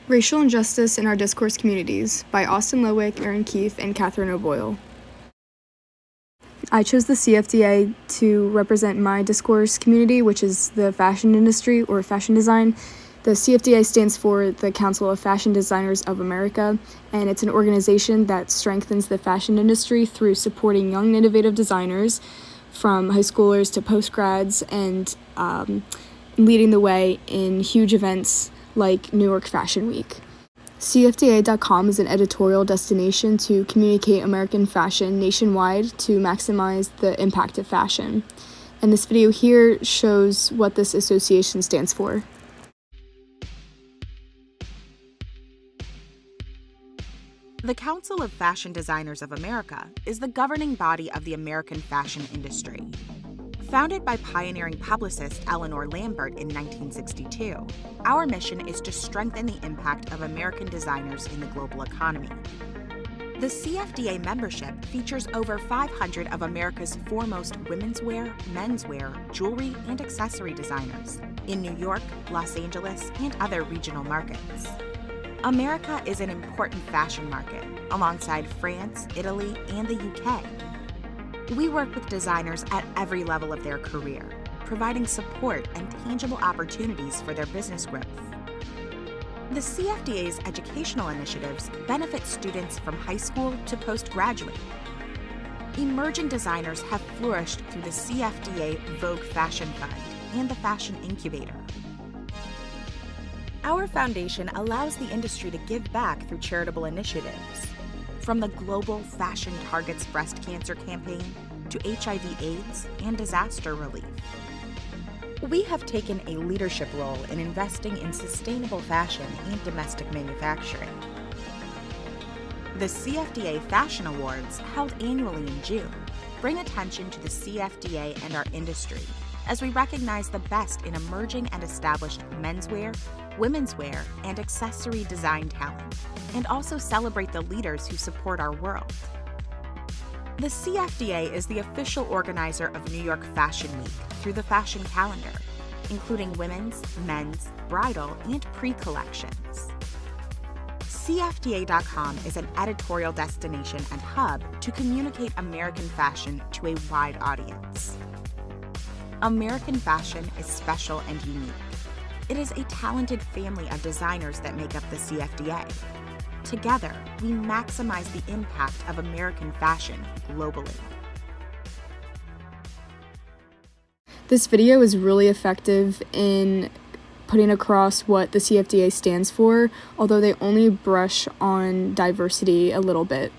Racial Injustice in Our Discourse Communities by Ludwick, Erin, Keefe, and Cathryn O'Boyle. I chose the CFDA to represent my discourse community, which is the fashion industry or fashion design. The CFDA stands for the Council of Fashion Designers of America, and it's an organization that strengthens the fashion industry through supporting young and innovative designers from high schoolers to postgrads and leading the way in huge events like New York Fashion Week. CFDA.com is an editorial destination to communicate American fashion nationwide to maximize the impact of fashion. And this video here shows what this association stands for. The Council of Fashion Designers of America is the governing body of the American fashion industry. Founded by pioneering publicist Eleanor Lambert in 1962, our mission is to strengthen the impact of American designers in the global economy. The CFDA membership features over 500 of America's foremost womenswear, menswear, jewelry, and accessory designers in New York, Los Angeles, and other regional markets. America is an important fashion market, alongside France, Italy, and the UK. We work with designers at every level of their career, providing support and tangible opportunities for their business growth. The CFDA's educational initiatives benefit students from high school to postgraduate. Emerging designers have flourished through the CFDA Vogue Fashion Fund and the Fashion Incubator. Our foundation allows the industry to give back through charitable initiatives. From the Global Fashion Targets Breast Cancer campaign to HIV/AIDS and disaster relief. We have taken a leadership role in investing in sustainable fashion and domestic manufacturing. The CFDA Fashion Awards, held annually in June, bring attention to the CFDA and our industry as we recognize the best in emerging and established menswear, womenswear, and accessory design talent, and also celebrate the leaders who support our world. The CFDA is the official organizer of New York Fashion Week through the fashion calendar, including women's, men's, bridal, and pre-collections. CFDA.com is an editorial destination and hub to communicate American fashion to a wide audience. American fashion is special and unique. It is a talented family of designers that make up the CFDA. Together, we maximize the impact of American fashion globally. This video is really effective in putting across what the CFDA stands for, although they only brush on diversity a little bit.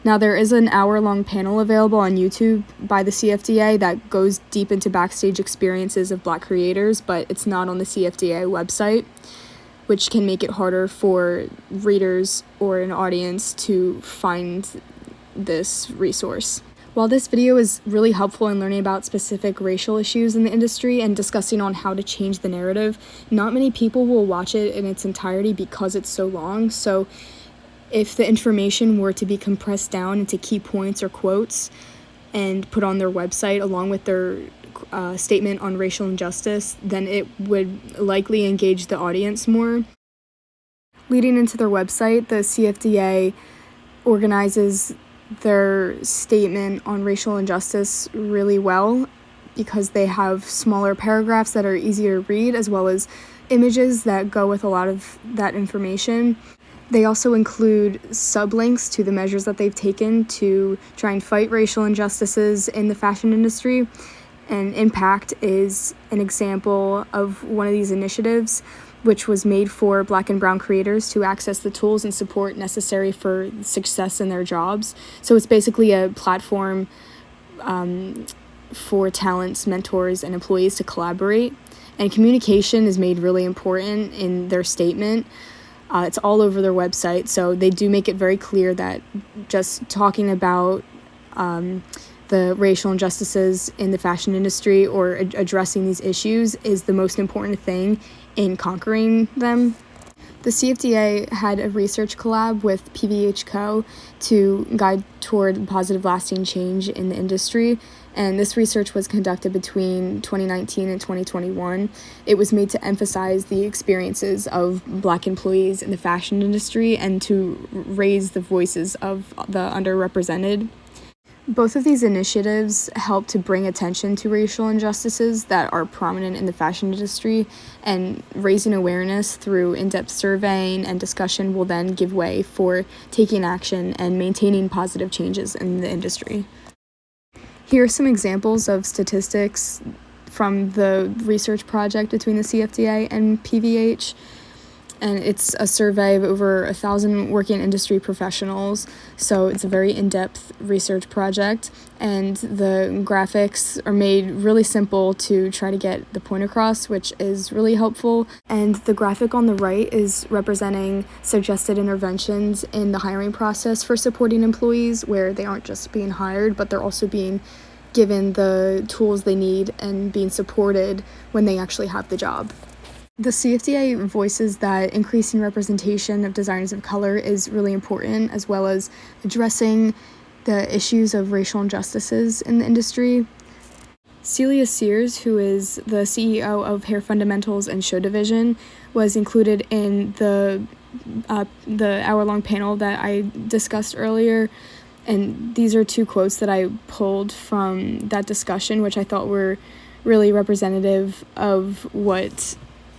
Now, there is an hour-long panel available on YouTube by the CFDA that goes deep into backstage experiences of Black creators, but it's not on the CFDA website, which can make it harder for readers or an audience to find this resource. While this video is really helpful in learning about specific racial issues in the industry and discussing on how to change the narrative, not many people will watch it in its entirety because it's so long. So if the information were to be compressed down into key points or quotes and put on their website along with their statement on racial injustice, then it would likely engage the audience more. Leading into their website, the CFDA organizes their statement on racial injustice really well because they have smaller paragraphs that are easier to read, as well as images that go with a lot of that information. They also include sublinks to the measures that they've taken to try and fight racial injustices in the fashion industry. And Impact is an example of one of these initiatives, which was made for Black and Brown creators to access the tools and support necessary for success in their jobs. So it's basically a platform for talents, mentors, and employees to collaborate. And communication is made really important in their statement. It's all over their website, so they do make it very clear that just talking about the racial injustices in the fashion industry or addressing these issues is the most important thing in conquering them. The CFDA had a research collab with PVH Co. to guide toward positive lasting change in the industry, and this research was conducted between 2019 and 2021. It was made to emphasize the experiences of Black employees in the fashion industry and to raise the voices of the underrepresented. Both of these initiatives help to bring attention to racial injustices that are prominent in the fashion industry, and raising awareness through in-depth surveying and discussion will then give way for taking action and maintaining positive changes in the industry. Here are some examples of statistics from the research project between the CFDA and PVH. And it's a survey of over 1,000 working industry professionals, so it's a very in-depth research project, and the graphics are made really simple to try to get the point across, which is really helpful. And the graphic on the right is representing suggested interventions in the hiring process for supporting employees, where they aren't just being hired, but they're also being given the tools they need and being supported when they actually have the job. The CFDA voices that increasing representation of designers of color is really important, as well as addressing the issues of racial injustices in the industry. Celia Sears, who is the CEO of Hair Fundamentals and Show Division, was included in the hour-long panel that I discussed earlier. And these are two quotes that I pulled from that discussion, which I thought were really representative of what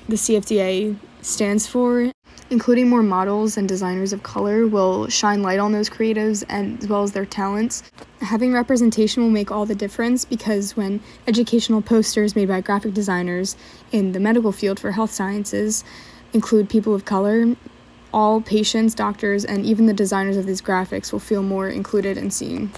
the CFDA stands for. Including more models and designers of color will shine light on those creatives and as well as their talents. Having representation will make all the difference, because when educational posters made by graphic designers in the medical field for health sciences include people of color, all patients, doctors, and even the designers of these graphics will feel more included and seen.